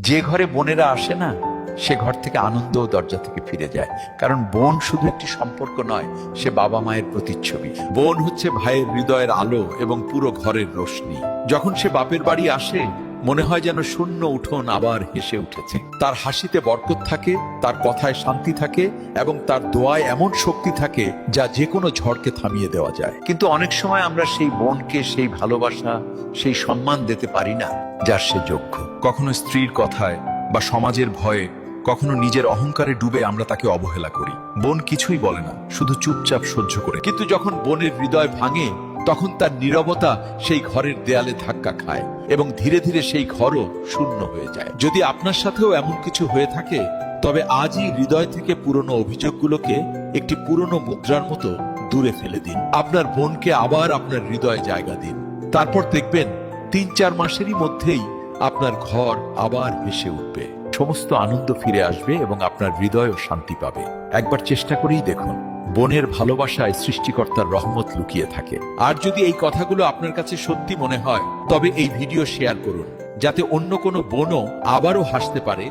যে ঘরে বোনেরা আসে না, সে ঘর থেকে আনন্দ ও দরজা থেকে ফিরে যায়। কারণ বোন শুধু একটি সম্পর্ক নয়, সে বাবা মায়ের প্রতিচ্ছবি। বোন হচ্ছে ভাইয়ের হৃদয়ের আলো এবং পুরো ঘরের রোশনি। যখন সে বাপের বাড়ি আসে, মনে হয় যেন শূন্য উঠোন আবার হেসে উঠেছে। তার হাসিতে বরকত থাকে, তার কথায় শান্তি থাকে এবং তার দোয়ায় এমন শক্তি থাকে যা যে কোনো ঝড়কে থামিয়ে দেওয়া যায়। কিন্তু অনেক সময় আমরা সেই বোনকে সেই ভালোবাসা, সেই সম্মান দিতে পারি না যার সে যোগ্য। কখনো স্ত্রীর কথায় বা সমাজের ভয়ে, কখনো নিজের অহংকারে ডুবে আমরা তাকে অবহেলা করি। বোন কিছুই বলে না, শুধু চুপচাপ সহ্য করে। কিন্তু যখন বোনের হৃদয় ভাঙে, তখন তার নীরবতা সেই ঘরের দেয়ালে ধাক্কা খায় এবং ধীরে ধীরে সেই ঘরও শূন্য হয়ে যায়। যদি আপনার সাথেও এমন কিছু হয়ে থাকে, তবে আজই হৃদয় থেকে পুরনো অভিযোগগুলোকে একটি পুরনো মুদ্রার মতো দূরে ফেলে দিন। আপনার বোনকে আবার আপনার হৃদয়ে জায়গা দিন। তারপর দেখবেন ৩-৪ মাসেরই মধ্যেই আপনার ঘর আবার ভেসে উঠবে, সমস্ত আনন্দ ফিরে আসবে এবং আপনার হৃদয়ও শান্তি পাবে। একবার চেষ্টা করেই দেখুন, বোনের ভালোবাসায় সৃষ্টিকর্তার রহমত লুকিয়ে থাকে। আর যদি এই কথাগুলো আপনার কাছে সত্যি মনে হয়, তবে এই ভিডিও শেয়ার করুন, যাতে অন্য কোনো বোনও আবারও হাসতে পারে